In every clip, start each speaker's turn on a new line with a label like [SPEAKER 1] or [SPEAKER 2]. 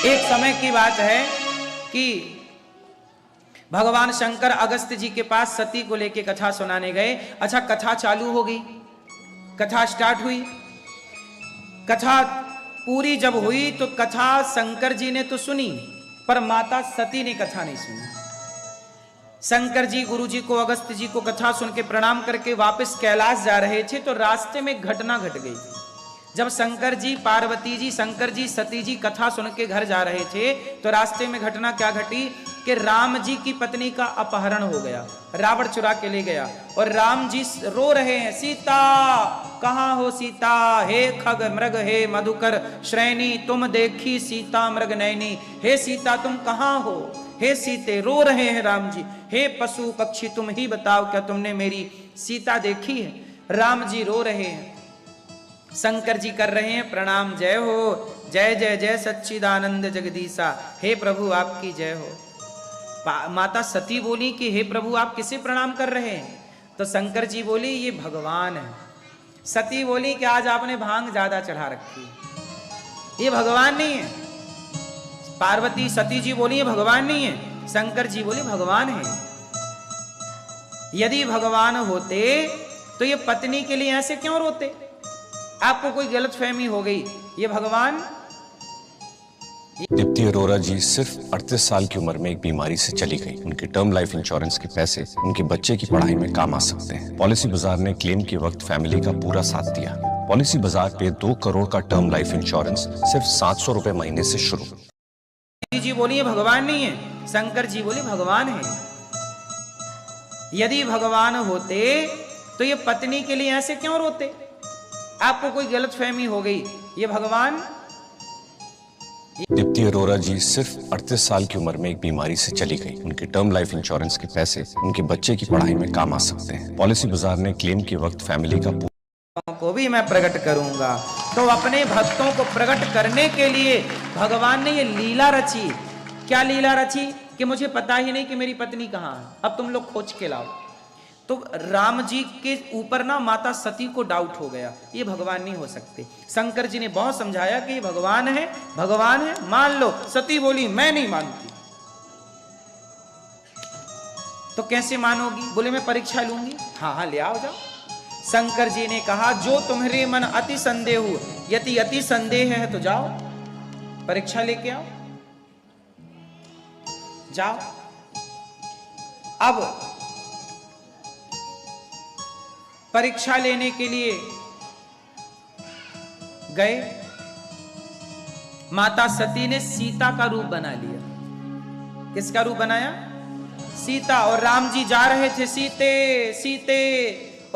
[SPEAKER 1] एक समय की बात है कि भगवान शंकर अगस्त्य जी के पास सती को लेके कथा सुनाने गए। अच्छा, कथा चालू हो गई, कथा स्टार्ट हुई। कथा पूरी जब हुई तो कथा शंकर जी ने तो सुनी, पर माता सती ने कथा नहीं सुनी। शंकर जी गुरु जी को, अगस्त्य जी को कथा सुन के प्रणाम करके वापस कैलाश जा रहे थे तो रास्ते में घटना घट गई। जब शंकर जी, पार्वती जी, शंकर जी, सती जी कथा सुन के घर जा रहे थे तो रास्ते में घटना क्या घटी कि राम जी की पत्नी का अपहरण हो गया, रावण चुरा के ले गया। और राम जी रो रहे हैं, सीता कहाँ हो सीता, हे खग मृग हे मधुकर श्रेणी, तुम देखी सीता मृग नैनी, हे सीता तुम कहाँ हो, हे सीते। रो रहे हैं राम जी, हे पशु पक्षी तुम ही बताओ क्या तुमने मेरी सीता देखी है। राम जी रो रहे हैं, शंकर जी कर रहे हैं प्रणाम, जय हो, जय जय जय सच्चिदानंद जगदीशा, हे प्रभु आपकी जय हो। माता सती बोली कि हे प्रभु आप किसे प्रणाम कर रहे हैं? तो शंकर जी बोली ये भगवान है। सती बोली कि आज आपने भांग ज्यादा चढ़ा रखी, ये भगवान नहीं है। पार्वती सती जी बोली ये भगवान नहीं है। शंकर जी बोले भगवान है। यदि भगवान होते तो ये पत्नी के लिए ऐसे क्यों रोते? आपको कोई गलतफहमी हो गई, ये भगवान।
[SPEAKER 2] दीप्ति अरोरा जी सिर्फ 38 साल की उम्र में एक बीमारी से चली गई। उनके टर्म लाइफ इंश्योरेंस के पैसे उनके बच्चे की पढ़ाई में काम आ सकते हैं। पॉलिसी बाजार ने क्लेम के वक्त फैमिली का पूरा साथ दिया। पॉलिसी बाजार पे 2 करोड़ का टर्म लाइफ इंश्योरेंस सिर्फ 700 रुपए महीने से शुरू।
[SPEAKER 1] जी बोलिए भगवान नहीं है। शंकर जी बोले भगवान है। यदि भगवान होते तो ये पत्नी के लिए ऐसे क्यों रोते? आपको कोई गलतफहमी हो गई, ये भगवान।
[SPEAKER 2] दीप्ति अरोरा जी सिर्फ 38 साल की उम्र में एक बीमारी से चली गई। उनके टर्म लाइफ इंश्योरेंस के पैसे उनके बच्चे की पढ़ाई में काम आ सकते हैं। पॉलिसी बाजार ने क्लेम के वक्त फैमिली का
[SPEAKER 1] को भी मैं प्रकट करूंगा। तो अपने भक्तों को प्रकट करने के लिए भगवान ने ये लीला रची। क्या लीला रची कि मुझे पता ही नहीं कि मेरी पत्नी कहाँ है, अब तुम लोग खोज के लाओ। तो राम जी के ऊपर ना माता सती को डाउट हो गया, ये भगवान नहीं हो सकते। शंकर जी ने बहुत समझाया कि ये भगवान है, भगवान है, मान लो। सती बोली मैं नहीं मानती। तो कैसे मानोगी? बोले मैं परीक्षा लूंगी। हाँ हाँ ले आओ, जाओ। शंकर जी ने कहा जो तुम्हारे मन अति संदेह हो, यदि अति संदेह है तो जाओ परीक्षा लेके आओ, जाओ। अब परीक्षा लेने के लिए गए। माता सती ने सीता का रूप बना लिया। किसका रूप बनाया? सीता। और राम जी जा रहे थे, सीते सीते,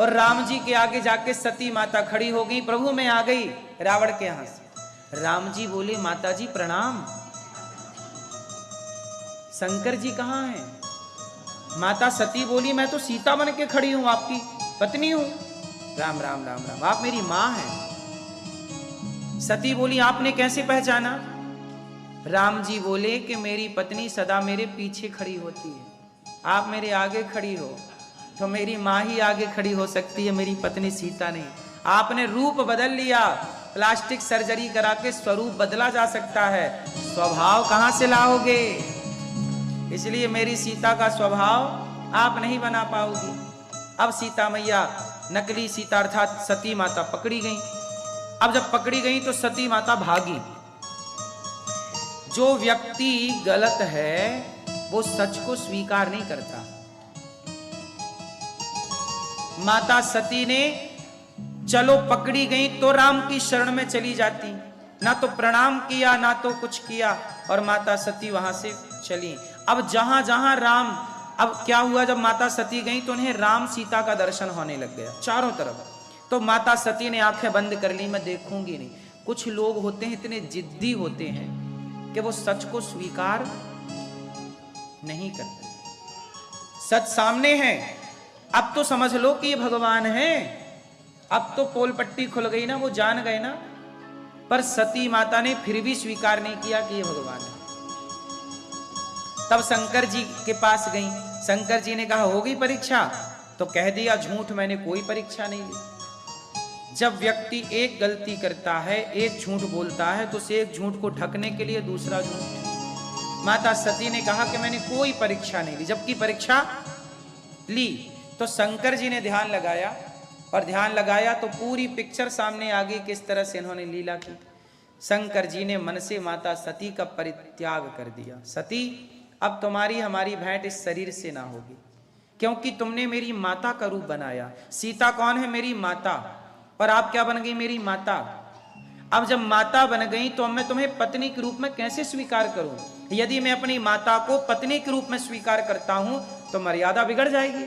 [SPEAKER 1] और राम जी के आगे जाके सती माता खड़ी हो गई, प्रभु मैं आ गई रावण के यहां से। राम जी बोले माता जी प्रणाम। शंकर जी कहां हैं? माता सती बोली मैं तो सीता बन के खड़ी हूं, आपकी पत्नी हूं। राम राम राम राम, आप मेरी मां हैं। सती बोली आपने कैसे पहचाना? राम जी बोले कि मेरी पत्नी सदा मेरे पीछे खड़ी होती है, आप मेरे आगे खड़ी हो तो मेरी मां ही आगे खड़ी हो सकती है, मेरी पत्नी सीता नहीं। आपने रूप बदल लिया, प्लास्टिक सर्जरी करा के स्वरूप बदला जा सकता है, स्वभाव कहां से लाओगे? इसलिए मेरी सीता का स्वभाव आप नहीं बना पाओगी। अब सीता मैया, नकली सीता अर्थात सती माता पकड़ी गई। अब जब पकड़ी गई तो सती माता भागी। जो व्यक्ति गलत है वो सच को स्वीकार नहीं करता। माता सती ने चलो पकड़ी गई तो राम की शरण में चली जाती, ना तो प्रणाम किया ना तो कुछ किया, और माता सती वहां से चली। अब जहां जहां राम, अब क्या हुआ जब माता सती गई तो उन्हें राम सीता का दर्शन होने लग गया चारों तरफ। तो माता सती ने आंखें बंद कर ली, मैं देखूंगी नहीं। कुछ लोग होते हैं इतने जिद्दी होते हैं कि वो सच को स्वीकार नहीं करते। सच सामने है, अब तो समझ लो कि ये भगवान है। अब तो पोल पट्टी खुल गई ना, वो जान गए ना। पर सती माता ने फिर भी स्वीकार नहीं किया कि ये भगवान है। तब शंकर जी के पास गई। शंकर जी ने कहा होगी परीक्षा? तो कह दिया झूठ, मैंने कोई परीक्षा नहीं ली। जब व्यक्ति एक गलती करता है, एक झूठ बोलता है, तो उसे एक झूठ को ढकने के लिए दूसरा झूठ। माता सती ने कहा कि मैंने कोई परीक्षा नहीं ली, जबकि परीक्षा ली। तो शंकर जी ने ध्यान लगाया, और ध्यान लगाया तो पूरी पिक्चर सामने आ गई, किस तरह से इन्होंने लीला की। शंकर जी ने मन से माता सती का परित्याग कर दिया। सती, अब तुम्हारी हमारी भेंट इस शरीर से ना होगी, क्योंकि तुमने मेरी माता का रूप बनाया। सीता कौन है? मेरी माता। और आप क्या बन गई? मेरी माता। अब जब माता बन गई तो मैं तुम्हें पत्नी के रूप में कैसे स्वीकार करूं? यदि मैं अपनी माता को पत्नी के रूप में स्वीकार करता हूं तो मर्यादा बिगड़ जाएगी।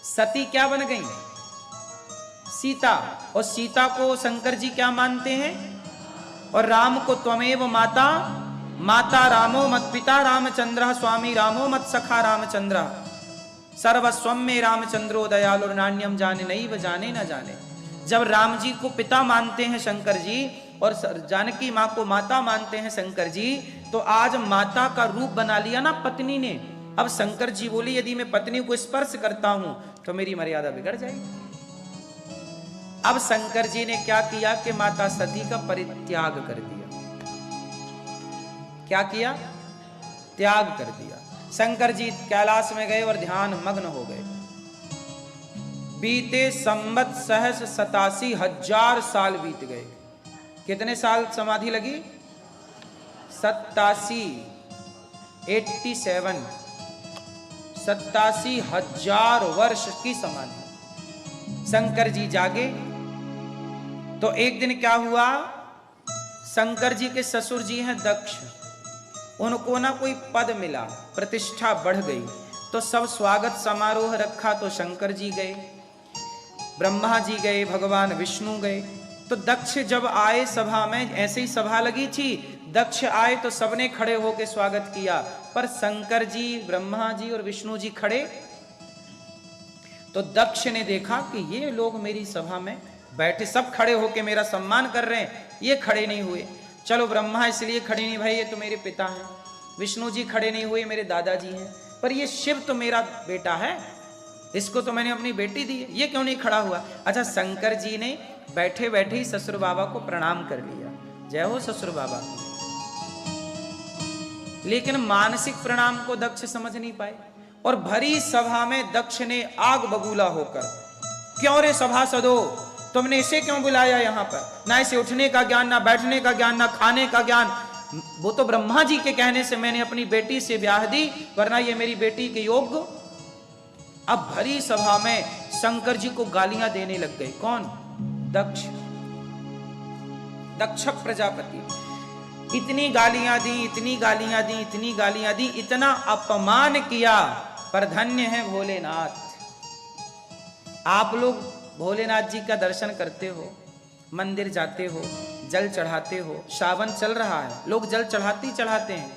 [SPEAKER 1] सती क्या बन गई? सीता। और सीता को शंकर जी क्या मानते हैं? और राम को त्वमेव माता, माता रामो मत पिता रामचंद्र, स्वामी रामो मत सखा रामचंद्र, सर्वस्वम में रामचंद्रो दयालु नान्यम जाने नहीं जाने न जाने। जब राम जी को पिता मानते हैं शंकर जी, और जानकी माँ को माता मानते हैं शंकर जी, तो आज माता का रूप बना लिया ना पत्नी ने। अब शंकर जी बोले यदि मैं पत्नी को स्पर्श करता हूं तो मेरी मर्यादा बिगड़ जाएगी। अब शंकर जी ने क्या किया कि माता सती का परित्याग कर दिया। क्या किया? त्याग कर दिया। शंकर जी कैलाश में गए और ध्यान मग्न हो गए। बीते संवत सहस 87,000 साल बीत गए। कितने साल समाधि लगी? 87,000 वर्ष की समाधि। शंकर जी जागे तो एक दिन क्या हुआ? शंकर जी के ससुर जी हैं दक्ष, उनको ना कोई पद मिला, प्रतिष्ठा बढ़ गई, तो सब स्वागत समारोह रखा। तो शंकर जी गए, ब्रह्मा जी गए, भगवान विष्णु गए। तो दक्ष जब आए सभा में, ऐसे ही सभा लगी थी, दक्ष आए तो सबने खड़े होकर स्वागत किया, पर शंकर जी, ब्रह्मा जी और विष्णु जी खड़े। तो दक्ष ने देखा कि ये लोग मेरी सभा में बैठे, सब खड़े होकर मेरा सम्मान कर रहे हैं, ये खड़े नहीं हुए। चलो ब्रह्मा इसलिए खड़े नहीं, भाई ये तो मेरे पिता हैं। विष्णु जी खड़े नहीं हुए, मेरे दादाजी हैं। पर ये शिव तो मेरा बेटा है, इसको तो मैंने अपनी बेटी दी है, ये क्यों नहीं खड़ा हुआ? अच्छा, शंकर जी ने बैठे बैठे ही ससुर बाबा को प्रणाम कर लिया, जय हो ससुर बाबा। लेकिन मानसिक प्रणाम को दक्ष समझ नहीं पाए, और भरी सभा में दक्ष ने आग बबूला होकर, क्यों रे सभासदो, तुमने इसे क्यों बुलाया यहाँ पर? ना इसे उठने का ज्ञान, ना बैठने का ज्ञान, ना खाने का ज्ञान। वो तो ब्रह्मा जी के कहने से मैंने अपनी बेटी से ब्याह दी, वरना ये मेरी बेटी के योग्य। अब भरी सभा में शंकर जी को गालियां देने लग गए। कौन? दक्ष, दक्ष प्रजापति। इतनी गालियां दी, इतनी गालियां दी, इतनी गालियां दी, इतना अपमान किया। पर धन्य है भोलेनाथ। आप लोग भोलेनाथ जी का दर्शन करते हो, मंदिर जाते हो, जल चढ़ाते हो, सावन चल रहा है, लोग जल चढ़ाते ही चढ़ाते हैं।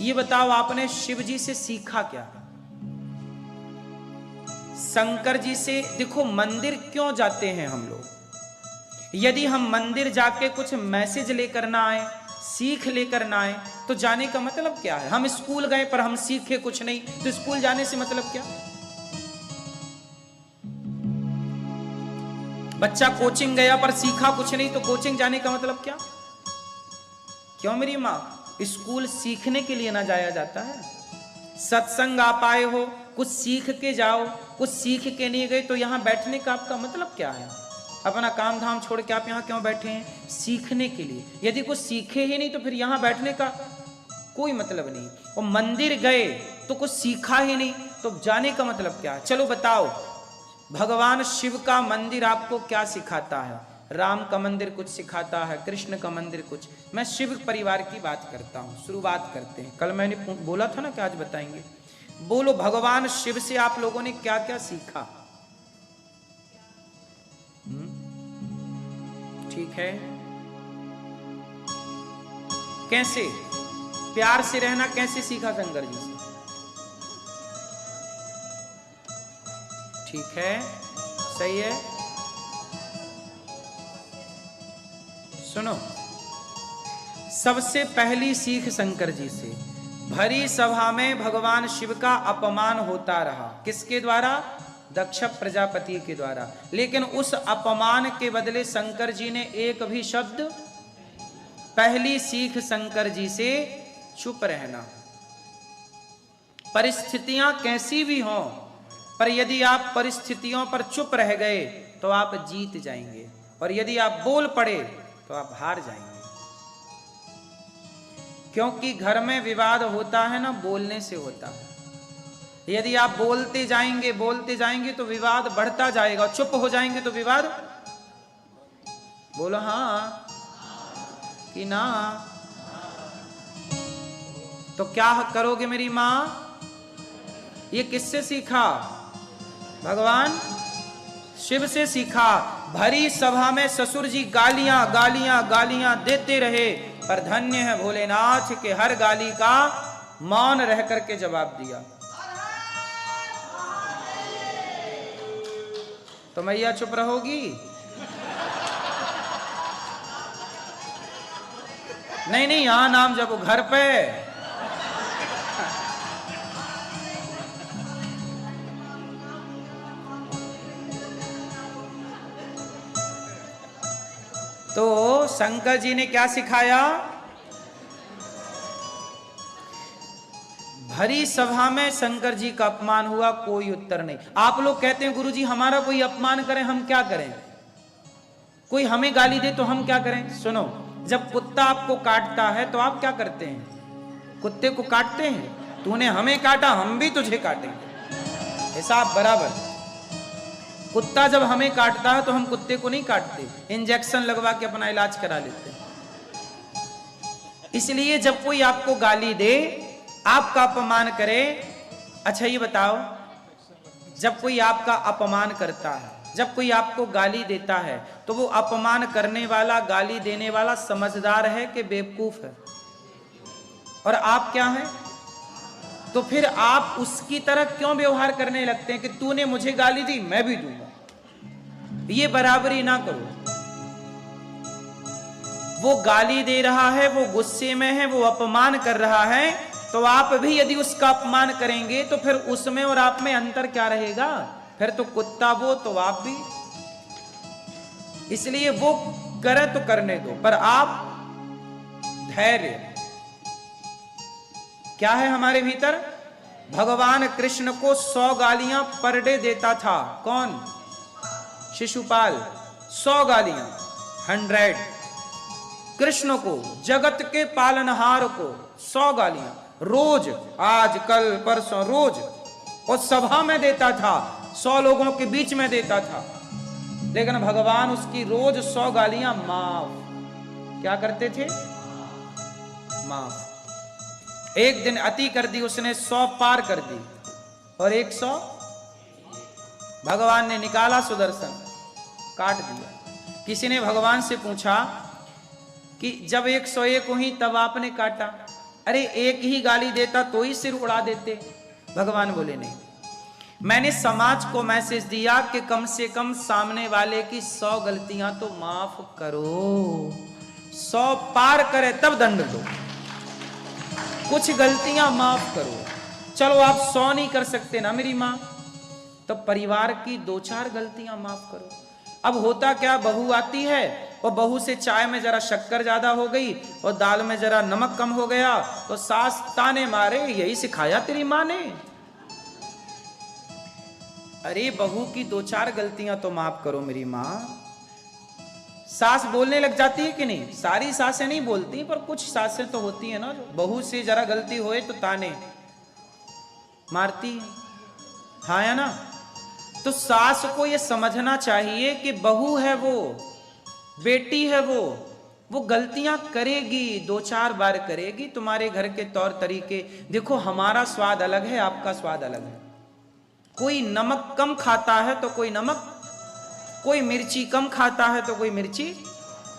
[SPEAKER 1] ये बताओ आपने शिव जी से सीखा क्या? शंकर जी से। देखो मंदिर क्यों जाते हैं हम लोग? यदि हम मंदिर जाके कुछ मैसेज लेकर ना आए, सीख लेकर ना आए, तो जाने का मतलब क्या है? हम स्कूल गए पर हम सीखे कुछ नहीं, तो स्कूल जाने से मतलब क्या? बच्चा कोचिंग गया पर सीखा कुछ नहीं, तो कोचिंग जाने का मतलब क्या? क्यों मेरी माँ? स्कूल सीखने के लिए ना जाया जाता है। सत्संग आप आए हो, कुछ सीख के जाओ, कुछ सीख के नहीं गए तो यहाँ बैठने का आपका मतलब क्या है? अपना काम धाम छोड़ के आप यहाँ क्यों बैठे हैं? सीखने के लिए। यदि कुछ सीखे ही नहीं तो फिर यहाँ बैठने का कोई मतलब नहीं। और मंदिर गए तो कुछ सीखा ही नहीं, तो जाने का मतलब क्या? चलो बताओ, भगवान शिव का मंदिर आपको क्या सिखाता है? राम का मंदिर कुछ सिखाता है, कृष्ण का मंदिर कुछ। मैं शिव परिवार की बात करता हूँ। शुरुआत करते हैं। कल मैंने बोला था ना कि आज बताएंगे। बोलो, भगवान शिव से आप लोगों ने क्या क्या सीखा? ठीक है, कैसे प्यार से रहना कैसे सीखा शंकर जी से? ठीक है, सही है। सुनो, सबसे पहली सीख शंकर जी से। भरी सभा में भगवान शिव का अपमान होता रहा। किसके द्वारा? दक्ष प्रजापति के द्वारा। लेकिन उस अपमान के बदले शंकर जी ने एक भी शब्द, पहली सीख शंकर जी से चुप रहना। परिस्थितियां कैसी भी हों, पर यदि आप परिस्थितियों पर चुप रह गए तो आप जीत जाएंगे, और यदि आप बोल पड़े तो आप हार जाएंगे। क्योंकि घर में विवाद होता है ना, बोलने से होता है। यदि आप बोलते जाएंगे तो विवाद बढ़ता जाएगा, चुप हो जाएंगे तो विवाद, बोलो हाँ कि ना। तो क्या करोगे मेरी मां? ये किससे सीखा? भगवान शिव से सीखा। भरी सभा में ससुर जी गालियां गालियां गालियां देते रहे, पर धन्य है भोलेनाथ के हर गाली का मौन रह करके जवाब दिया। तो मैया चुप रहोगी? नहीं नहीं, यहां नाम जब घर पे। तो शंकर जी ने क्या सिखाया? भरी सभा में शंकर जी का अपमान हुआ, कोई उत्तर नहीं। आप लोग कहते हैं गुरुजी हमारा कोई अपमान करे हम क्या करें, कोई हमें गाली दे तो हम क्या करें? सुनो, जब कुत्ता आपको काटता है तो आप क्या करते हैं? कुत्ते को काटते हैं। तूने हमें काटा, हम भी तुझे काटेंगे, हिसाब बराबर। कुत्ता जब हमें काटता है तो हम कुत्ते को नहीं काटते, इंजेक्शन लगवा के अपना इलाज करा लेते हैं। इसलिए जब कोई आपको गाली दे, आपका अपमान करे, अच्छा ये बताओ, जब कोई आपका अपमान करता है, जब कोई आपको गाली देता है, तो वो अपमान करने वाला, गाली देने वाला समझदार है कि बेवकूफ है? और आप क्या हैं? तो फिर आप उसकी तरह क्यों व्यवहार करने लगते हैं कि तूने मुझे गाली दी मैं भी दूंगा? ये बराबरी ना करो। वो गाली दे रहा है, वो गुस्से में है, वो अपमान कर रहा है, तो आप भी यदि उसका अपमान करेंगे तो फिर उसमें और आप में अंतर क्या रहेगा? फिर तो कुत्ता वो तो आप भी। इसलिए वो करे तो करने दो, पर आप धैर्य। क्या है हमारे भीतर? भगवान कृष्ण को 100 गालियां पर डे देता था। कौन? शिशुपाल। 100 गालियां, 100। कृष्ण को, जगत के पालनहार को 100 गालियां रोज, आज कल परसों रोज, और सभा में देता था, 100 लोगों के बीच में देता था। लेकिन भगवान उसकी रोज 100 गालियां माफ क्या करते थे? माफ। एक दिन अति कर दी उसने, 100 पार कर दी, और 100 भगवान ने निकाला सुदर्शन, काट दिया। किसी ने भगवान से पूछा कि जब 101 हुई तब आपने काटा? अरे एक ही गाली देता तो ही सिर उड़ा देते। भगवान बोले नहीं, मैंने समाज को मैसेज दिया कि कम से कम सामने वाले की 100 गलतियां तो माफ करो। 100 पार करे तब दंड दो, कुछ गलतियां माफ करो। चलो आप 100 नहीं कर सकते ना मेरी मां, तो परिवार की 2-4 गलतियां माफ करो। अब होता क्या, बहू आती है और बहू से चाय में जरा शक्कर ज्यादा हो गई और दाल में जरा नमक कम हो गया, तो सास ताने मारे, यही सिखाया तेरी मां ने। अरे बहू की 2-4 गलतियां तो माफ करो मेरी मां। सास बोलने लग जाती है कि नहीं? सारी सासें नहीं बोलती, पर कुछ सासें तो होती है ना, जो बहू से जरा गलती होए तो ताने मारती है, हाँ या ना? तो सास को यह समझना चाहिए कि बहू है वो, बेटी है वो गलतियां करेगी, 2-4 बार करेगी। तुम्हारे घर के तौर तरीके देखो, हमारा स्वाद अलग है, आपका स्वाद अलग है। कोई नमक कम खाता है तो कोई नमक, कोई मिर्ची कम खाता है तो कोई मिर्ची,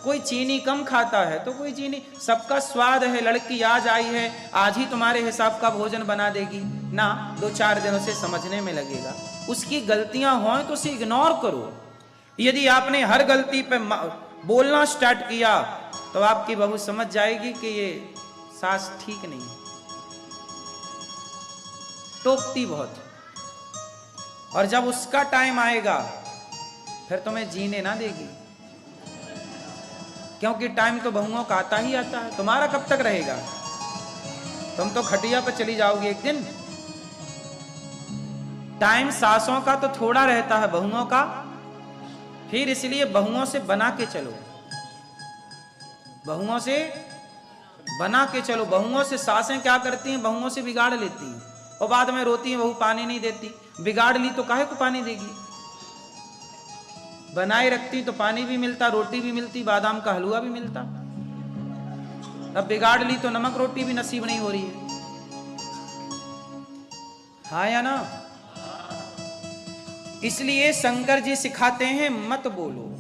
[SPEAKER 1] कोई चीनी कम खाता है तो कोई चीनी। सबका स्वाद है। लड़की आज आई है, आज ही तुम्हारे हिसाब का भोजन बना देगी ना, 2-4 दिनों से समझने में लगेगा। उसकी गलतियां हों तो उसे इग्नोर करो। यदि आपने हर गलती पे बोलना स्टार्ट किया तो आपकी बहू समझ जाएगी कि ये सास ठीक नहीं है, टोकती बहुत। और जब उसका टाइम आएगा फिर तुम्हें जीने ना देगी, क्योंकि टाइम तो बहुओं का आता ही आता है। तुम्हारा कब तक रहेगा? तुम तो खटिया पर चली जाओगी एक दिन। टाइम सासों का तो थोड़ा रहता है, बहुओं का। फिर इसलिए बहुओं से बना के चलो, बहुओं से बना के चलो। बहुओं से सासें क्या करती हैं? बहुओं से बिगाड़ लेती हैं और बाद में रोती हैं, बहू पानी नहीं देती। बिगाड़ ली तो काहे को पानी देगी? बनाए रखती तो पानी भी मिलता, रोटी भी मिलती, बादाम का हलवा भी मिलता। अब बिगाड़ ली तो नमक रोटी भी नसीब नहीं हो रही है। हाँ या ना? इसलिए शंकर जी सिखाते हैं मत बोलो,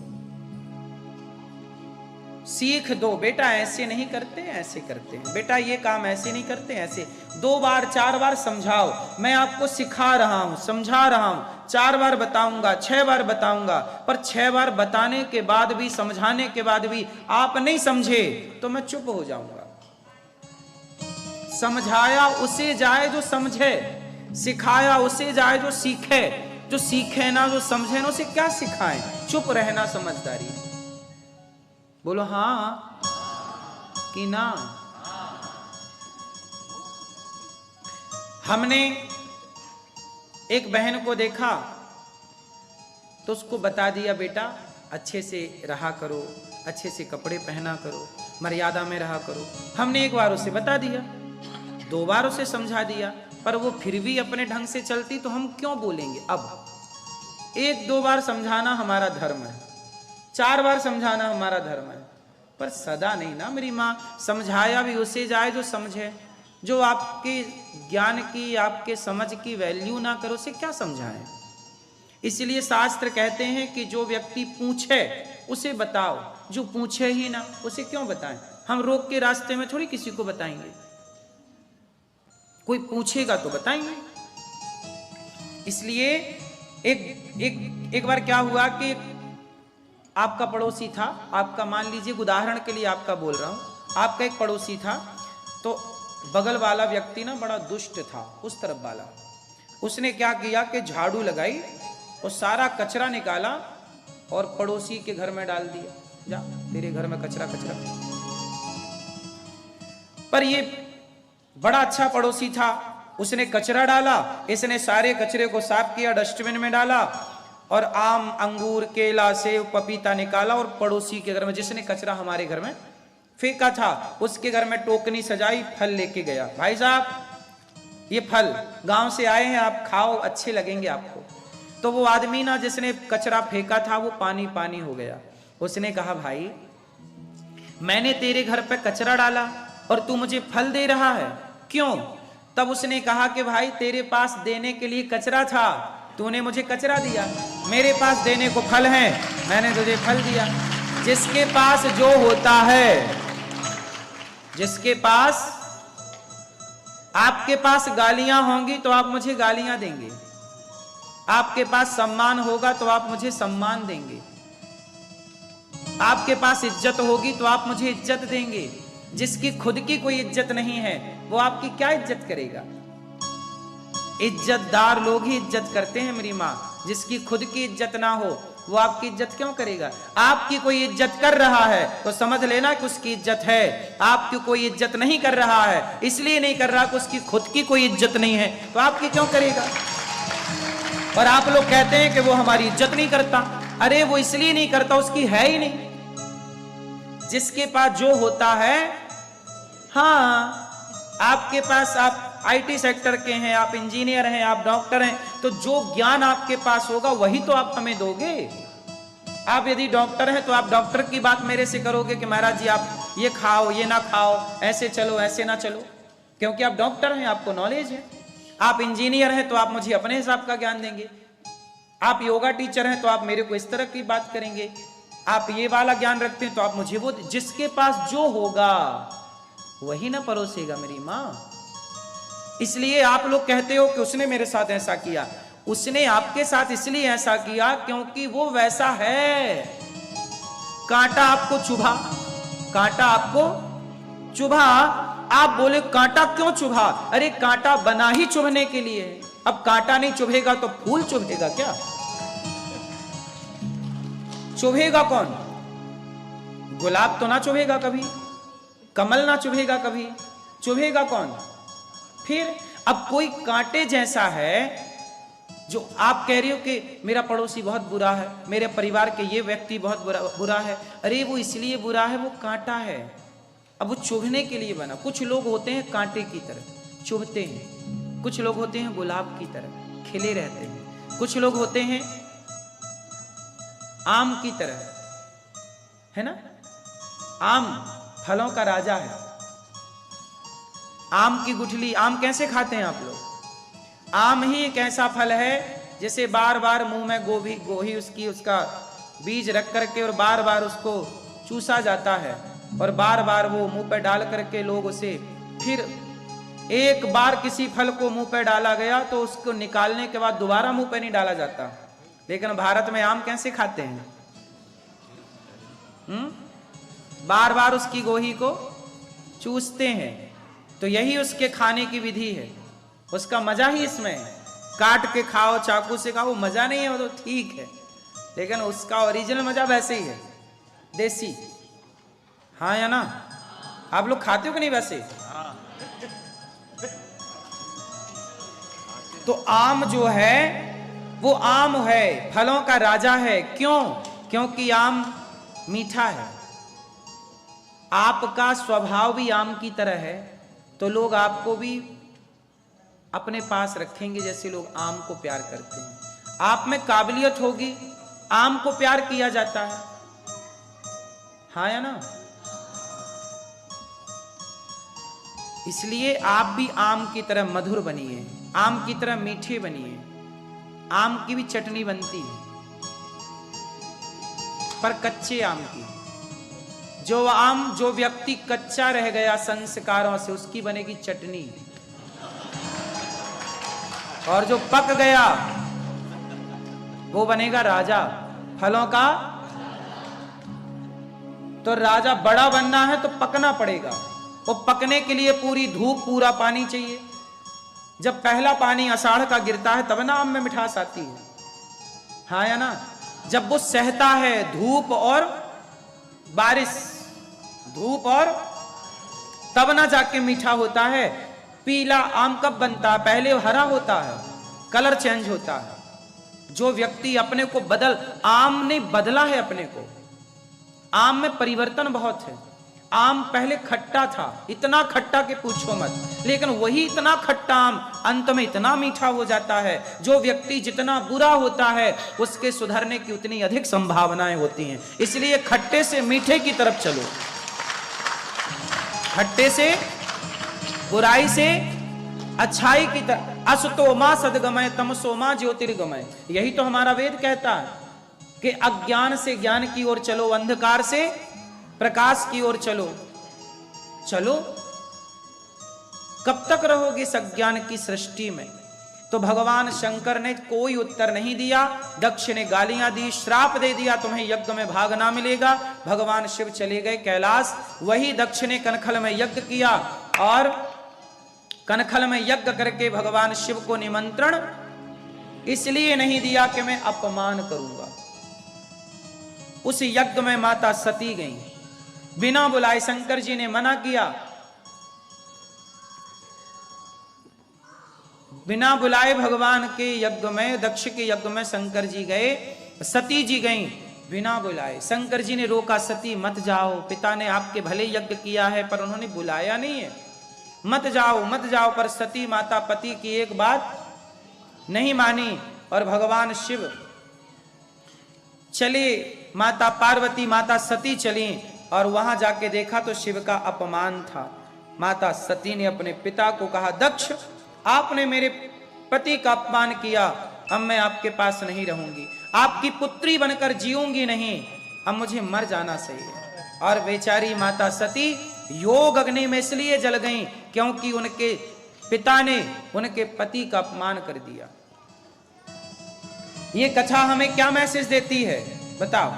[SPEAKER 1] सीख दो। बेटा ऐसे नहीं करते, ऐसे करते हैं। बेटा ये काम ऐसे नहीं करते, ऐसे। 2 बार 4 बार समझाओ। मैं आपको सिखा रहा हूं, समझा रहा हूं। 4 बार बताऊंगा, 6 बार बताऊंगा, पर 6 बार बताने के बाद भी, समझाने के बाद भी आप नहीं समझे तो मैं चुप हो जाऊंगा। समझाया उसे जाए जो समझे, सिखाया उसे जाए जो सीखे। जो सीखे ना, जो समझे ना, उसे क्या सिखाएं? चुप रहना समझदारी। बोलो हाँ कि ना? हमने एक बहन को देखा तो उसको बता दिया, बेटा अच्छे से रहा करो, अच्छे से कपड़े पहना करो, मर्यादा में रहा करो। हमने एक बार उसे बता दिया, 2 बार उसे समझा दिया, पर वो फिर भी अपने ढंग से चलती तो हम क्यों बोलेंगे? अब 1-2 बार समझाना हमारा धर्म है, 4 बार समझाना हमारा धर्म है, पर सदा नहीं ना मेरी माँ। समझाया भी उसे जाए जो समझे। जो आपके ज्ञान की, आपके समझ की वैल्यू ना करो, उसे क्या समझाएं? इसलिए शास्त्र कहते हैं कि जो व्यक्ति पूछे उसे बताओ, जो पूछे ही ना उसे क्यों बताएं? हम रोक के रास्ते में थोड़ी किसी को बताएंगे, कोई पूछेगा तो बताएंगे। इसलिए एक बार क्या हुआ कि आपका पड़ोसी था, आपका, मान लीजिए उदाहरण के लिए आपका बोल रहा हूं, आपका एक पड़ोसी था, तो बगल वाला व्यक्ति ना बड़ा दुष्ट था, उस तरफ वाला। उसने क्या किया कि झाड़ू लगाई और सारा कचरा निकाला और पड़ोसी के घर में डाल दिया। जा तेरे घर में कचरा कचरा। पर ये बड़ा अच्छा पड़ोसी था, उसने कचरा डाला, इसने सारे कचरे को साफ किया, डस्टबिन में डाला और आम, अंगूर, केला, सेब, पपीता निकाला और पड़ोसी के घर में, जिसने कचरा हमारे घर में फेंका था, उसके घर में टोकनी सजाई, फल लेके गया। भाई साहब ये फल गांव से आए हैं, आप खाओ, अच्छे लगेंगे आपको। तो वो आदमी ना जिसने कचरा फेंका था वो पानी पानी हो गया। उसने कहा, भाई मैंने तेरे घर पे कचरा डाला और तू मुझे फल दे रहा है, क्यों? तब उसने कहा कि भाई तेरे पास देने के लिए कचरा था, तूने मुझे कचरा दिया, मेरे पास देने को फल है, मैंने तुझे फल दिया। जिसके पास जो होता है, जिसके पास, आपके पास गालियां होंगी तो आप मुझे गालियां देंगे, आपके पास सम्मान होगा तो आप मुझे सम्मान देंगे, आपके पास इज्जत होगी तो आप मुझे इज्जत देंगे। जिसकी खुद की कोई इज्जत नहीं है वो आपकी क्या इज्जत करेगा? इज्जतदार लोग ही इज्जत करते हैं मेरी माँ। जिसकी खुद की इज्जत ना हो वो आपकी इज्जत क्यों करेगा? आपकी कोई इज्जत कर रहा है तो समझ लेना कि उसकी इज्जत है। आपकी कोई इज्जत नहीं कर रहा है, इसलिए नहीं कर रहा कि उसकी खुद की कोई इज्जत नहीं है, तो आपकी क्यों करेगा? और आप लोग कहते हैं कि वो हमारी इज्जत नहीं करता। अरे वो इसलिए नहीं करता, उसकी है ही नहीं। जिसके पास जो होता है, हाँ आपके पास, आप आईटी सेक्टर के हैं, आप इंजीनियर हैं, आप डॉक्टर हैं, तो जो ज्ञान आपके पास होगा वही तो आप हमें दोगे। आप यदि डॉक्टर हैं तो आप डॉक्टर की बात मेरे से करोगे कि महाराज जी आप ये खाओ, ये ना खाओ, ऐसे चलो, ऐसे ना चलो, क्योंकि आप डॉक्टर हैं, आपको नॉलेज है। आप इंजीनियर हैं तो आप मुझे अपने हिसाब का ज्ञान देंगे। आप योगा टीचर हैं तो आप मेरे को इस तरह की बात करेंगे। आप ये वाला ज्ञान रखते हैं तो आप मुझे वो। जिसके पास जो होगा वही ना परोसेगा मेरी माँ। इसलिए आप लोग कहते हो कि उसने मेरे साथ ऐसा किया, उसने आपके साथ इसलिए ऐसा किया क्योंकि वो वैसा है। कांटा आपको चुभा, कांटा आपको चुभा, आप बोले कांटा क्यों चुभा? अरे कांटा बना ही चुभने के लिए है। अब कांटा नहीं चुभेगा तो फूल चुभेगा क्या? चुभेगा कौन? गुलाब तो ना चुभेगा कभी, कमल ना चुभेगा कभी, चुभेगा कौन? फिर अब कोई कांटे जैसा है जो आप कह रहे हो कि मेरा पड़ोसी बहुत बुरा है, मेरे परिवार के ये व्यक्ति बहुत बुरा है, अरे वो इसलिए बुरा है, वो कांटा है, अब वो चुभने के लिए बना। कुछ लोग होते हैं कांटे की तरह चुभते हैं, कुछ लोग होते हैं गुलाब की तरह खिले रहते हैं, कुछ लोग होते हैं आम की तरह, है ना? आम फलों का राजा है। आम की गुठली, आम कैसे खाते हैं आप लोग? आम ही एक ऐसा फल है जैसे बार बार मुंह में गोही उसका बीज रख करके और बार बार उसको चूसा जाता है और बार बार वो मुंह पे डाल करके लोग उसे, फिर एक बार किसी फल को मुंह पे डाला गया तो उसको निकालने के बाद दोबारा मुंह पे नहीं डाला जाता। लेकिन भारत में आम कैसे खाते हैं? बार बार उसकी गोही को चूसते हैं। तो यही उसके खाने की विधि है, उसका मजा ही इसमें है। काट के खाओ, चाकू से खाओ, मजा नहीं है वो तो ठीक है, लेकिन उसका ओरिजिनल मजा वैसे ही है, देसी। हाँ या ना? आप लोग खाते हो कि नहीं वैसे? तो आम जो है वो आम है, फलों का राजा है। क्यों? क्योंकि आम मीठा है। आपका स्वभाव भी आम की तरह है तो लोग आपको भी अपने पास रखेंगे जैसे लोग आम को प्यार करते हैं। आप में काबिलियत होगी, आम को प्यार किया जाता है। हाँ या ना? इसलिए आप भी आम की तरह मधुर बनिए, आम की तरह मीठे बनिए। आम की भी चटनी बनती है, पर कच्चे आम की। जो व्यक्ति कच्चा रह गया संस्कारों से, उसकी बनेगी चटनी, और जो पक गया वो बनेगा राजा, फलों का। तो राजा बड़ा बनना है तो पकना पड़ेगा, और पकने के लिए पूरी धूप, पूरा पानी चाहिए। जब पहला पानी आषाढ़ का गिरता है तब ना आम में मिठास आती है। हाँ या ना? जब वो सहता है धूप और बारिश, धूप और, तब ना जाके मीठा होता है। पीला आम कब बनता है? पहले हरा होता है, कलर चेंज होता है। जो व्यक्ति अपने को आम ने बदला है अपने को, आम में परिवर्तन बहुत है। आम पहले खट्टा था, इतना खट्टा कि पूछो मत, लेकिन वही इतना खट्टा आम अंत में इतना मीठा हो जाता है। जो व्यक्ति जितना बुरा होता है उसके सुधरने की उतनी अधिक संभावनाएं होती हैं। इसलिए खट्टे से मीठे की तरफ चलो, खट्टे से, बुराई से अच्छाई की तरफ। असतो मां सदगमय तमसो मां ज्योतिर्गमय, यही तो हमारा वेद कहता है कि अज्ञान से ज्ञान की ओर चलो, अंधकार से प्रकाश की ओर चलो। चलो, कब तक रहोगे इस अज्ञान की सृष्टि में? तो भगवान शंकर ने कोई उत्तर नहीं दिया। दक्ष ने गालियां दी, श्राप दे दिया, तुम्हें यज्ञ में भाग ना मिलेगा। भगवान शिव चले गए कैलाश। वही दक्ष ने कनखल में यज्ञ किया, और कनखल में यज्ञ करके भगवान शिव को निमंत्रण इसलिए नहीं दिया कि मैं अपमान करूंगा। उस यज्ञ में माता सती गई, बिना बुलाए। शंकर जी ने मना किया, बिना बुलाए भगवान के यज्ञ में, दक्ष के यज्ञ में शंकर जी गए, सती जी गईं बिना बुलाए। शंकर जी ने रोका, सती मत जाओ, पिता ने आपके भले यज्ञ किया है पर उन्होंने बुलाया नहीं है, मत जाओ मत जाओ। पर सती माता पति की एक बात नहीं मानी और भगवान शिव चले, माता पार्वती माता सती चली, और वहां जाके देखा तो शिव का अपमान था। माता सती ने अपने पिता को कहा, दक्ष आपने मेरे पति का अपमान किया, अब मैं आपके पास नहीं रहूंगी, आपकी पुत्री बनकर जीऊंगी नहीं, अब मुझे मर जाना सही है। और बेचारी माता सती योग अग्नि में इसलिए जल गई क्योंकि उनके पिता ने उनके पति का अपमान कर दिया। ये कथा हमें क्या मैसेज देती है बताओ?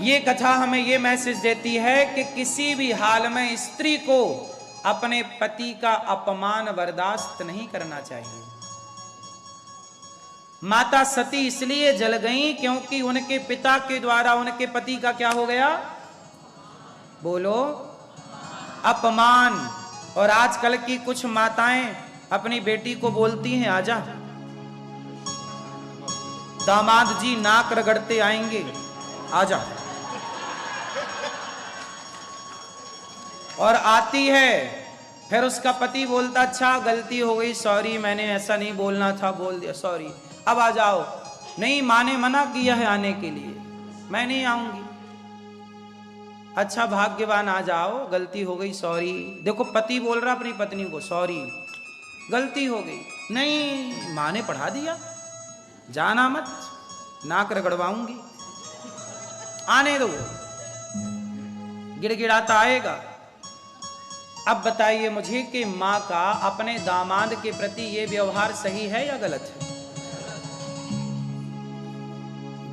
[SPEAKER 1] ये कथा हमें ये मैसेज देती है कि किसी भी हाल में स्त्री को अपने पति का अपमान बर्दाश्त नहीं करना चाहिए। माता सती इसलिए जल गईं क्योंकि उनके पिता के द्वारा उनके पति का क्या हो गया? बोलो, अपमान। और आजकल की कुछ माताएं अपनी बेटी को बोलती हैं, आजा दामाद जी नाक रगड़ते आएंगे, आजा। और आती है, फिर उसका पति बोलता अच्छा गलती हो गई, सॉरी, मैंने ऐसा नहीं बोलना था, बोल दिया, सॉरी, अब आ जाओ। नहीं, माँ ने मना किया है आने के लिए, मैं नहीं आऊंगी। अच्छा भाग्यवान, आ जाओ, गलती हो गई, सॉरी। देखो पति बोल रहा अपनी पत्नी को, सॉरी गलती हो गई। नहीं, माँ ने पढ़ा दिया, जाना मत, नाक रगड़वाऊंगी, आने दो, गिड़गिड़ाता आएगा। अब बताइए मुझे कि माँ का अपने दामाद के प्रति ये व्यवहार सही है या गलत है?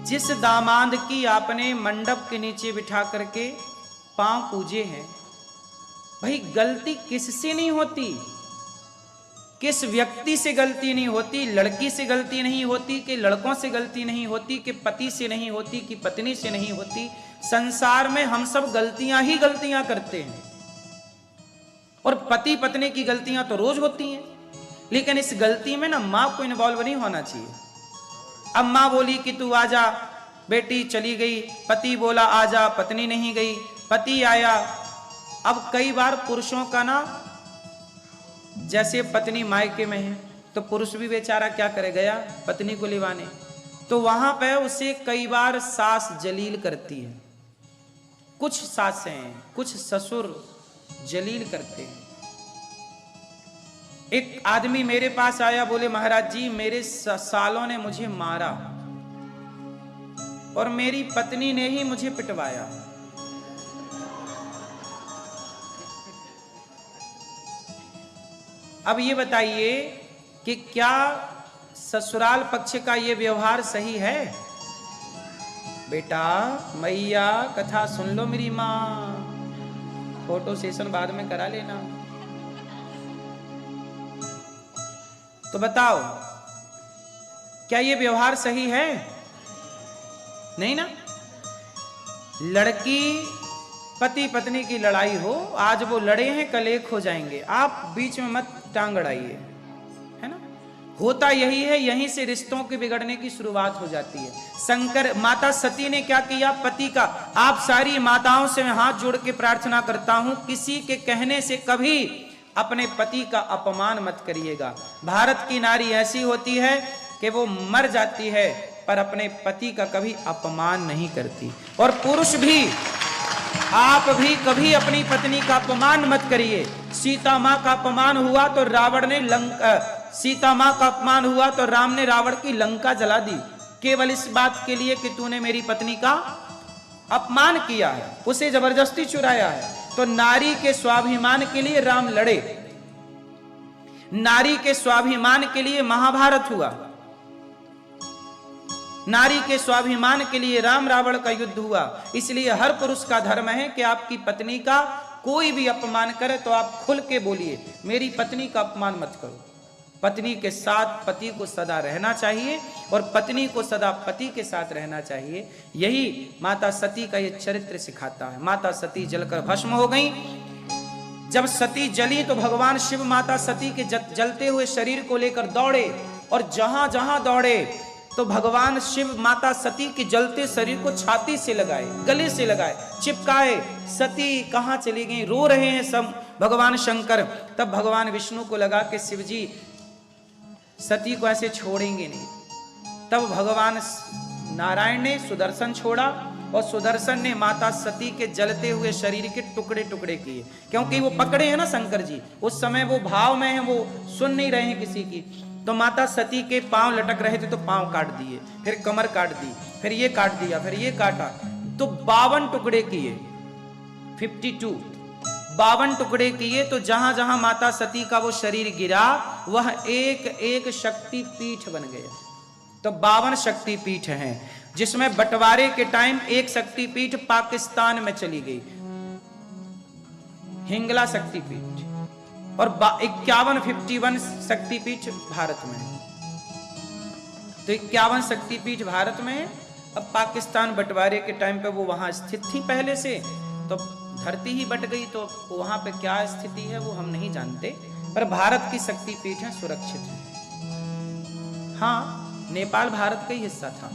[SPEAKER 1] जिस दामाद की आपने मंडप के नीचे बिठा करके पांव पूजे हैं, भाई गलती किससे नहीं होती? किस व्यक्ति से गलती नहीं होती? लड़की से गलती नहीं होती, कि लड़कों से गलती नहीं होती, कि पति से नहीं होती, कि पत्नी से नहीं होती। संसार में हम सब गलतियां ही गलतियां करते हैं, और पति पत्नी की गलतियां तो रोज होती हैं, लेकिन इस गलती में ना माँ को इन्वॉल्व नहीं होना चाहिए। अब माँ बोली कि तू आजा, बेटी चली गई, पति बोला आजा, पत्नी नहीं गई, पति आया। अब कई बार पुरुषों का ना, जैसे पत्नी मायके में है तो पुरुष भी बेचारा क्या करे, गया पत्नी को लिवाने, तो वहां पे उसे कई बार सास जलील करती है। कुछ सासें, कुछ ससुर जलील करते हैं। एक आदमी मेरे पास आया, बोले महाराज जी मेरे सालों ने मुझे मारा और मेरी पत्नी ने ही मुझे पिटवाया। अब ये बताइए कि क्या ससुराल पक्ष का ये व्यवहार सही है? बेटा मैया कथा सुन लो मेरी माँ, फोटो सेशन बाद में करा लेना। तो बताओ क्या ये व्यवहार सही है? नहीं ना। लड़की पति पत्नी की लड़ाई हो, आज वो लड़े हैं कल एक हो जाएंगे, आप बीच में मत टांग अड़ाइए, है ना। होता यही है, यहीं से रिश्तों के बिगड़ने की शुरुआत हो जाती है। शंकर माता सती ने क्या किया? पति का, आप सारी माताओं से मैं हाथ जोड़ के प्रार्थना करता हूं, किसी के कहने से कभी अपने पति का अपमान मत करिएगा। भारत की नारी ऐसी होती है कि वो मर जाती है पर अपने पति का कभी अपमान नहीं करती। और पुरुष भी, आप भी कभी अपनी पत्नी का अपमान मत करिए। सीता माँ का अपमान हुआ तो रावण ने सीता माँ का अपमान हुआ तो राम ने रावण की लंका जला दी, केवल इस बात के लिए कि तूने मेरी पत्नी का अपमान किया है, उसे जबरदस्ती चुराया है। तो नारी के स्वाभिमान के लिए राम लड़े, नारी के स्वाभिमान के लिए महाभारत हुआ, नारी के स्वाभिमान के लिए राम रावण का युद्ध हुआ। इसलिए हर पुरुष का धर्म है कि आपकी पत्नी का कोई भी अपमान करे तो आप खुल के बोलिए, मेरी पत्नी का अपमान मत करो। पत्नी के साथ पति को सदा रहना चाहिए और पत्नी को सदा पति के साथ रहना चाहिए। यही माता सती का ये चरित्र सिखाता है। माता सती जलकर भस्म हो गई। जब सती जली तो भगवान शिव माता सती के जलते हुए शरीर को लेकर दौड़े, और जहां जहां दौड़े तो भगवान शिव माता सती के जलते शरीर को छाती से लगाए, गले से लगाए, चिपकाए। सती कहां चली गई? रो रहे हैं सब भगवान शंकर। तब भगवान विष्णु को लगा कि शिव जी सती को ऐसे छोड़ेंगे नहीं। तब भगवान नारायण ने सुदर्शन छोड़ा और सुदर्शन ने माता सती के जलते हुए शरीर के टुकड़े टुकड़े किए, क्योंकि वो पकड़े हैं ना शंकर जी, उस समय वो भाव में है, वो सुन नहीं रहे हैं किसी की। तो माता सती के पांव लटक रहे थे तो पांव काट दिए, फिर कमर काट दी, फिर ये काट दिया, फिर ये काटा, तो 52 टुकड़े किए, 52 52 टुकड़े किए। तो जहां जहां माता सती का वो शरीर गिरा वह एक एक शक्ति पीठ बन गया। तो 52 शक्ति पीठ हैं, जिसमें बंटवारे के टाइम एक शक्तिपीठ पाकिस्तान में चली गई, हिंगला शक्तिपीठ। और 51 शक्तिपीठ भारत में है। तो 51 शक्तिपीठ भारत में है। अब पाकिस्तान बंटवारे के टाइम पे वो वहां स्थित थी पहले से, तो धरती ही बट गई, तो वहां पे क्या स्थिति है वो हम नहीं जानते, पर भारत की शक्तिपीठ है, सुरक्षित है। हाँ, नेपाल भारत का ही हिस्सा था।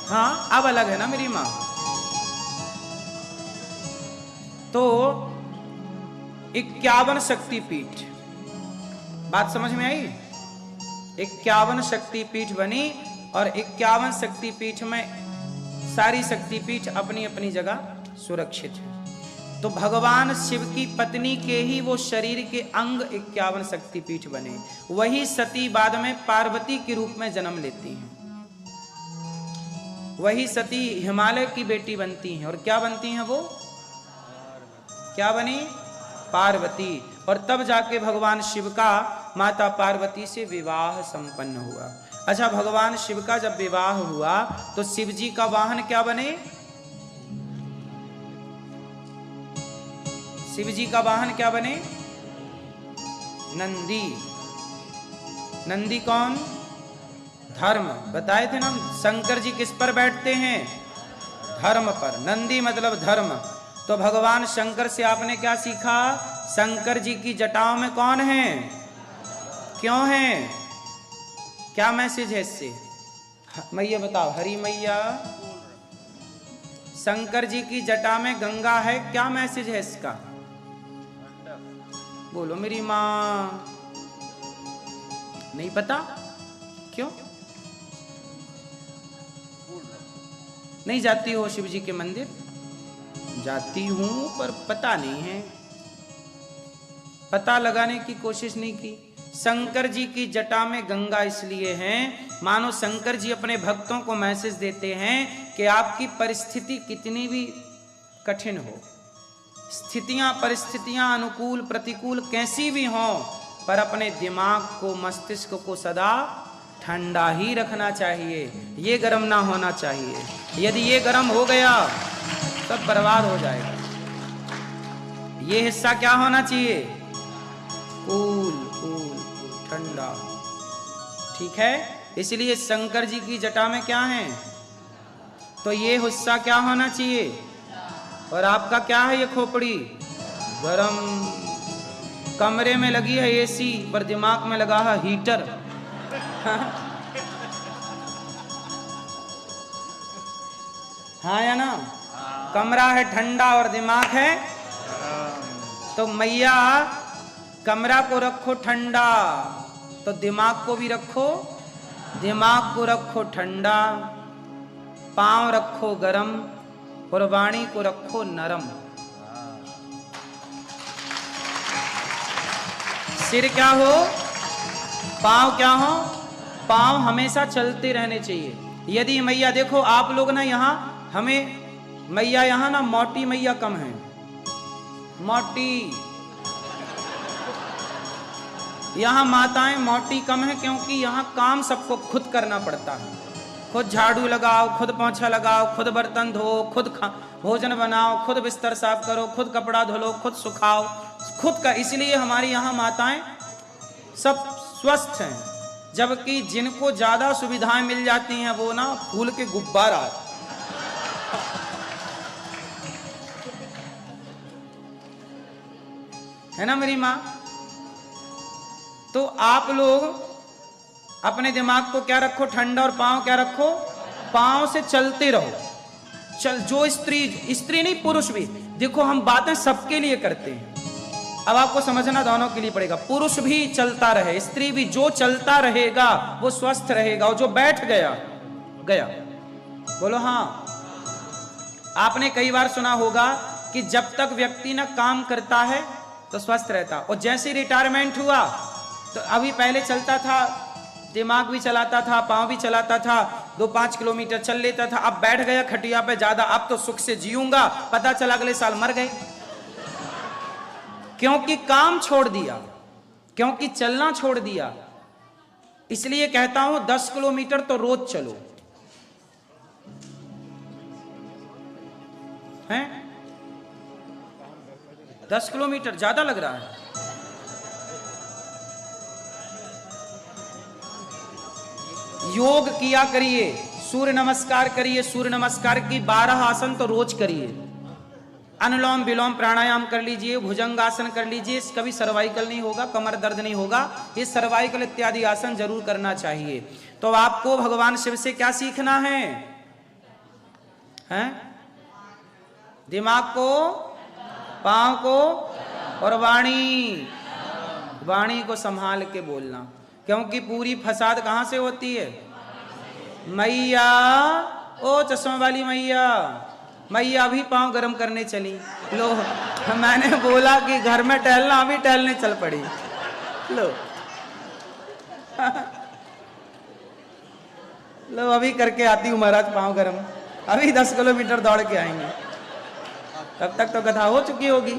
[SPEAKER 1] हाँ, अब अलग है ना मेरी माँ। तो 51 शक्तिपीठ, बात समझ में आई? 51 शक्तिपीठ बनी और 51 शक्तिपीठ में सारी शक्तिपीठ अपनी अपनी जगह सुरक्षित है। तो भगवान शिव की पत्नी के ही वो शरीर के अंग 51 शक्तिपीठ बने। वही सती बाद में पार्वती के रूप में जन्म लेती हैं। वही सती हिमालय की बेटी बनती हैं। और क्या बनती हैं वो? क्या बनी? पार्वती। और तब जाके भगवान शिव का माता पार्वती से विवाह संपन्न हुआ। अच्छा, भगवान शिव का जब विवाह हुआ तो शिव जी का वाहन क्या बने? शिव जी का वाहन क्या बने? नंदी। नंदी कौन? धर्म। बताए थे ना, शंकर जी किस पर बैठते हैं? धर्म पर। नंदी मतलब धर्म। तो भगवान शंकर से आपने क्या सीखा? शंकर जी की जटाओं में कौन है? क्यों है? क्या मैसेज है इससे? मैया बताओ, हरी मैया। शंकर जी की जटा में गंगा है, क्या मैसेज है इसका? बोलो मेरी माँ। नहीं पता? क्यों नहीं जाती हो शिव जी के मंदिर? जाती हूं, पर पता नहीं है, पता लगाने की कोशिश नहीं की। शंकर जी की जटा में गंगा इसलिए है, मानो शंकर जी अपने भक्तों को मैसेज देते हैं कि आपकी परिस्थिति कितनी भी कठिन हो, स्थितियां परिस्थितियां अनुकूल प्रतिकूल कैसी भी हो, पर अपने दिमाग को मस्तिष्क को सदा ठंडा ही रखना चाहिए। ये गर्म ना होना चाहिए। यदि ये गर्म हो गया तब बर्बाद हो जाएगा। ये हिस्सा क्या होना चाहिए? कूल कूल ठंडा। ठीक है, इसलिए शंकर जी की जटा में क्या है? तो ये हिस्सा क्या होना चाहिए? और आपका क्या है? ये खोपड़ी गरम। कमरे में लगी है एसी, पर दिमाग में लगा है हीटर। हाँ या ना? कमरा है ठंडा और दिमाग है, तो मैया कमरा को रखो ठंडा तो दिमाग को भी रखो, दिमाग को रखो ठंडा, पांव रखो गरम और वाणी को रखो नरम। सिर क्या हो? पांव क्या हो? पांव हमेशा चलते रहने चाहिए। यदि मैया देखो आप लोग ना, यहाँ हमें मैया यहाँ ना मोटी मैया कम है। मोटी यहाँ माताएं मोटी कम है, क्योंकि यहाँ काम सबको खुद करना पड़ता है। खुद झाड़ू लगाओ, खुद पोंछा लगाओ, खुद बर्तन धो, खुद भोजन बनाओ, खुद बिस्तर साफ करो, खुद कपड़ा धो लो, खुद सुखाओ, खुद का। इसलिए हमारी यहाँ माताएं सब स्वस्थ हैं, जबकि जिनको ज्यादा सुविधाएं मिल जाती हैं वो ना फूल के गुब्बारा। है ना मेरी माँ? तो आप लोग अपने दिमाग को क्या रखो? ठंडा। और पांव क्या रखो? पांव से चलते रहो। चल, जो स्त्री नहीं पुरुष भी, देखो हम बातें सबके लिए करते हैं। अब आपको समझना दोनों के लिए पड़ेगा। पुरुष भी चलता रहे, स्त्री भी। जो चलता रहेगा वो स्वस्थ रहेगा, और जो बैठ गया गया। बोलो हाँ। आपने कई बार सुना होगा कि जब तक व्यक्ति ना काम करता है तो स्वस्थ रहता, और जैसे रिटायरमेंट हुआ तो अभी पहले चलता था, दिमाग भी चलाता था, पांव भी चलाता था, 2-5 किलोमीटर चल लेता था। अब बैठ गया खटिया पे ज्यादा, अब तो सुख से जीऊंगा, पता चला अगले साल मर गए, क्योंकि काम छोड़ दिया, क्योंकि चलना छोड़ दिया। इसलिए कहता हूं 10 किलोमीटर तो रोज चलो। हैं? 10 किलोमीटर ज्यादा लग रहा है। योग किया करिए, सूर्य नमस्कार करिए, सूर्य नमस्कार की 12 आसन तो रोज करिए। अनुलोम विलोम प्राणायाम कर लीजिए, भुजंग आसन कर लीजिए, कभी सर्वाइकल नहीं होगा, कमर दर्द नहीं होगा। ये सर्वाइकल इत्यादि आसन जरूर करना चाहिए। तो आपको भगवान शिव से क्या सीखना है? हैं? दिमाग को, पांव को और वाणी को संभाल के बोलना, क्योंकि पूरी फसाद कहां से होती है? मैया, ओ चश्मा वाली मैया, मैया अभी पांव गरम करने चली। लो, मैंने बोला कि घर में टहलना, अभी टहलने चल पड़ी। लो लो, अभी करके आती हूँ महाराज पांव गरम, अभी 10 किलोमीटर दौड़ के आएंगे, तब तक तो कथा हो चुकी होगी।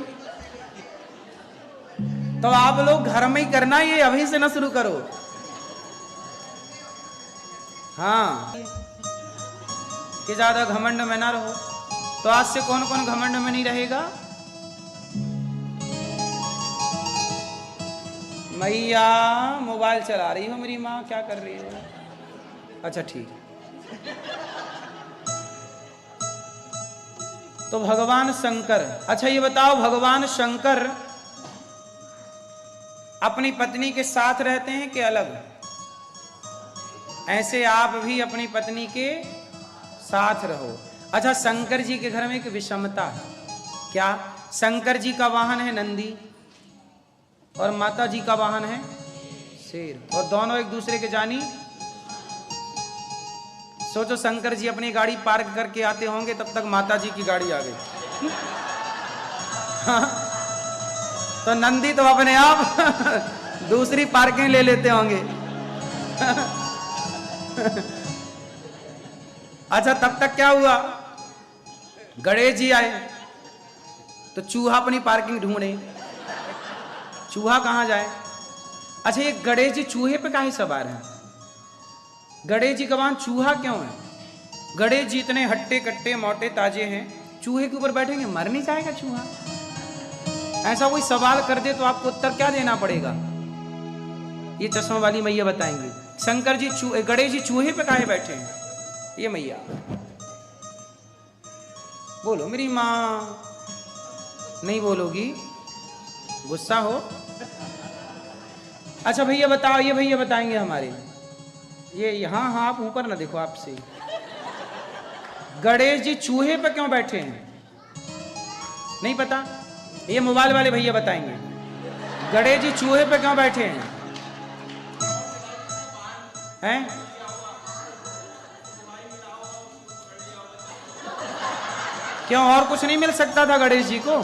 [SPEAKER 1] तो आप लोग घर में ही करना, ये अभी से ना शुरू करो। हाँ, कि ज्यादा घमंड में ना रहो। तो आज से कौन कौन घमंड में नहीं रहेगा? मैया मोबाइल चला रही हो, मेरी माँ क्या कर रही है? अच्छा ठीक। तो भगवान शंकर, अच्छा ये बताओ, भगवान शंकर अपनी पत्नी के साथ रहते हैं कि अलग? ऐसे आप भी अपनी पत्नी के साथ रहो। अच्छा, शंकर जी के घर में एक विषमता है। क्या? शंकर जी का वाहन है नंदी और माता जी का वाहन है शेर, और दोनों एक दूसरे के जानी। सोचो, शंकर जी अपनी गाड़ी पार्क करके आते होंगे, तब तक माता जी की गाड़ी आ गई। तो नंदी तो अपने आप दूसरी पार्किंग ले लेते होंगे। अच्छा, तब तक क्या हुआ? गणेश जी आए तो चूहा अपनी पार्किंग ढूंढे। चूहा कहां जाए? अच्छा, ये गणेश जी चूहे पे काहे सवार है? गणेश जी का वाहन चूहा क्यों है? गणेश जी इतने हट्टे कट्टे मोटे ताजे हैं, चूहे के ऊपर बैठेंगे? मर नहीं जाएगा चूहा? ऐसा कोई सवाल कर दे तो आपको उत्तर क्या देना पड़ेगा? ये चश्मा वाली मैया बताएंगे। शंकर जी गणेश जी चूहे पे काहे बैठे हैं? ये मैया बोलो, मेरी माँ नहीं बोलोगी, गुस्सा हो? अच्छा भैया बताओ, ये भैया बताएंगे हमारे। ये यहाँ, हाँ आप ऊपर ना देखो, आपसे। गणेश जी चूहे पे क्यों बैठे हैं? नहीं पता? ये मोबाइल वाले भैया बताएंगे। गणेश जी चूहे पे क्यों बैठे हैं? हैं? क्यों, और कुछ नहीं मिल सकता था गणेश जी को?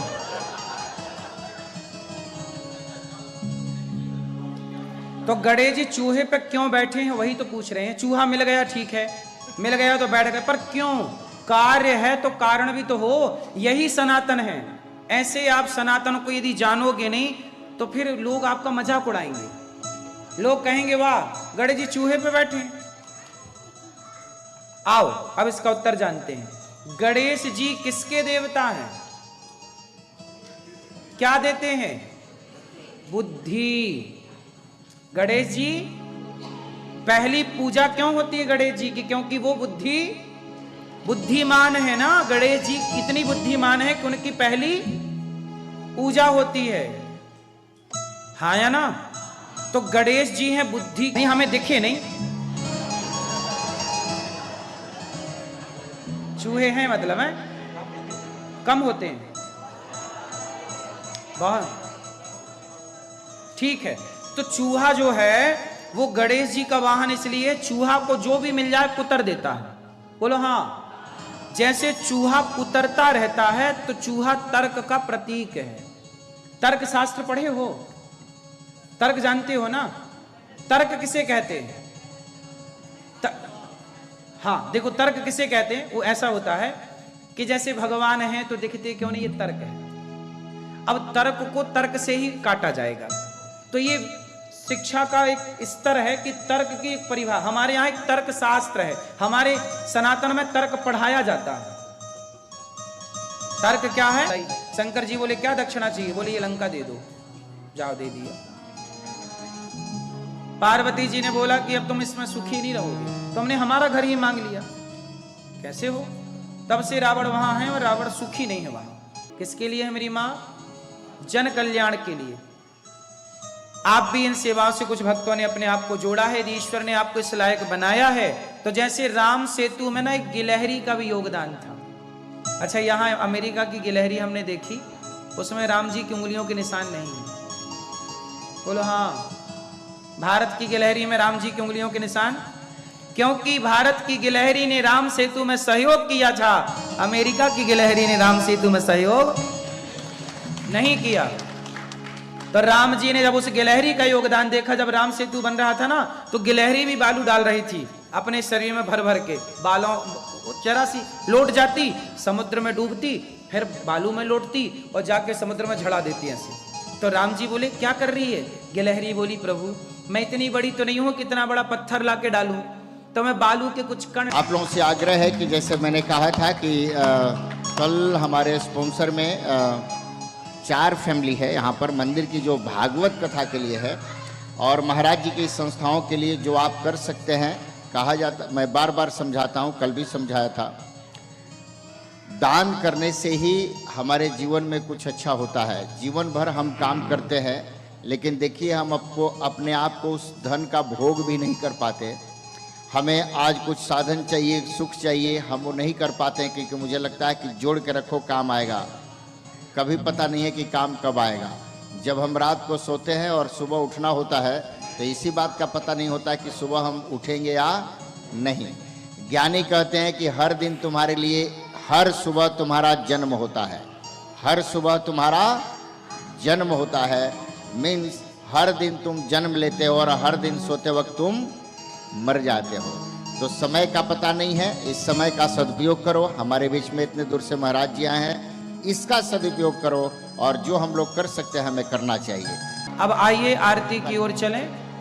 [SPEAKER 1] तो गणेश जी चूहे पे क्यों बैठे हैं, वही तो पूछ रहे हैं। चूहा मिल गया, ठीक है, मिल गया तो बैठ गए, पर क्यों? कार्य है तो कारण भी तो हो, यही सनातन है। ऐसे आप सनातन को यदि जानोगे नहीं तो फिर लोग आपका मजाक उड़ाएंगे। लोग कहेंगे वाह गणेश जी चूहे पे बैठे हैं। आओ अब इसका उत्तर जानते हैं। गणेश जी किसके देवता हैं? क्या देते हैं? बुद्धि। गणेश जी पहली पूजा क्यों होती है गणेश जी की? क्योंकि वो बुद्धिमान है ना। गणेश जी इतनी बुद्धिमान है कि उनकी पहली पूजा होती है, हाँ या ना? तो गणेश जी हैं बुद्धि, नहीं हमें दिखे नहीं, चूहे हैं मतलब है, कम होते हैं बहुत, ठीक है। तो चूहा जो है वो गणेश जी का वाहन, इसलिए चूहा को जो भी मिल जाए कुतर देता है। बोलो हाँ। जैसे चूहा कुतरता रहता है तो चूहा तर्क का प्रतीक है। तर्क शास्त्र पढ़े हो? तर्क जानते हो ना? तर्क किसे कहते हैं? हाँ देखो, तर्क किसे कहते हैं? वो ऐसा होता है कि जैसे भगवान है तो दिखते क्यों नहीं, ये तर्क है। अब तर्क को तर्क से ही काटा जाएगा। तो ये शिक्षा का एक स्तर है कि तर्क की एक परिभाषा, हमारे यहाँ एक तर्क शास्त्र है, हमारे सनातन में तर्क पढ़ाया जाता है। तर्क क्या है? शंकर जी बोले क्या दक्षिणा चाहिए? बोले ये लंका दे दो। जाओ, दे दिया। पार्वती जी ने बोला कि अब तुम इसमें सुखी नहीं रहोगे, तुमने हमारा घर ही मांग लिया, कैसे हो? तब से रावण वहां है और रावण सुखी नहीं है वहां। किसके लिए है मेरी मां? जन कल्याण के लिए। आप भी इन सेवाओं से कुछ भक्तों ने अपने आप को जोड़ा है, ईश्वर ने आपको इस लायक बनाया है। तो जैसे राम सेतु में ना एक गिलहरी का भी योगदान था। अच्छा, यहां अमेरिका की गिलहरी हमने देखी, उसमें राम जी की उंगलियों के निशान नहीं है। बोलो हाँ। भारत की गिलहरी में राम जी की उंगलियों के निशान, क्योंकि भारत की गिलहरी ने राम सेतु में सहयोग किया था, अमेरिका की गिलहरी ने राम सेतु में सहयोग नहीं किया। तो राम जी ने जब उस गिलहरी का योगदान देखा, जब राम सेतु बन रहा था ना, तो गिलहरी भी बालू डाल रही थी अपने शरीर में भर भर के, बालों जरा सी लौट जाती, समुद्र में डूबती, फिर बालू में लौटती और जाके समुद्र में झड़ा देती ऐसे। तो राम जी बोले क्या कर रही है? गिलहरी बोली प्रभु मैं इतनी बड़ी तो नहीं हूं कि इतना बड़ा पत्थर लाके डालूं, तो मैं बालू के कुछ कण।
[SPEAKER 3] आप लोगों से आग्रह है कि जैसे मैंने कहा था कि कल हमारे स्पॉन्सर में 4 फैमिली है यहाँ पर मंदिर की, जो भागवत कथा के लिए है और महाराज जी की संस्थाओं के लिए जो आप कर सकते हैं। कहा जाता, मैं बार बार समझाता हूँ, कल भी समझाया था, दान करने से ही हमारे जीवन में कुछ अच्छा होता है। जीवन भर हम काम करते हैं, लेकिन देखिए हम अपने आप को उस धन का भोग भी नहीं कर पाते। हमें आज कुछ साधन चाहिए, सुख चाहिए, हम वो नहीं कर पाते हैं, क्योंकि मुझे लगता है कि जोड़ के रखो काम आएगा। कभी पता नहीं है कि काम कब आएगा। जब हम रात को सोते हैं और सुबह उठना होता है, तो इसी बात का पता नहीं होता कि सुबह हम उठेंगे या नहीं। ज्ञानी कहते हैं कि हर दिन तुम्हारे लिए, हर सुबह तुम्हारा जन्म होता है, हर सुबह तुम्हारा जन्म होता है। मीन्स हर दिन तुम जन्म लेते हो और हर दिन सोते वक्त तुम मर जाते हो। तो समय का पता नहीं है, इस समय का सदुपयोग करो। हमारे बीच में इतने दूर से महाराज जी आए हैं, इसका सदुपयोग करो और जो हम लोग कर सकते हैं हमें करना चाहिए।
[SPEAKER 1] अब आइए आरती की ओर चलें।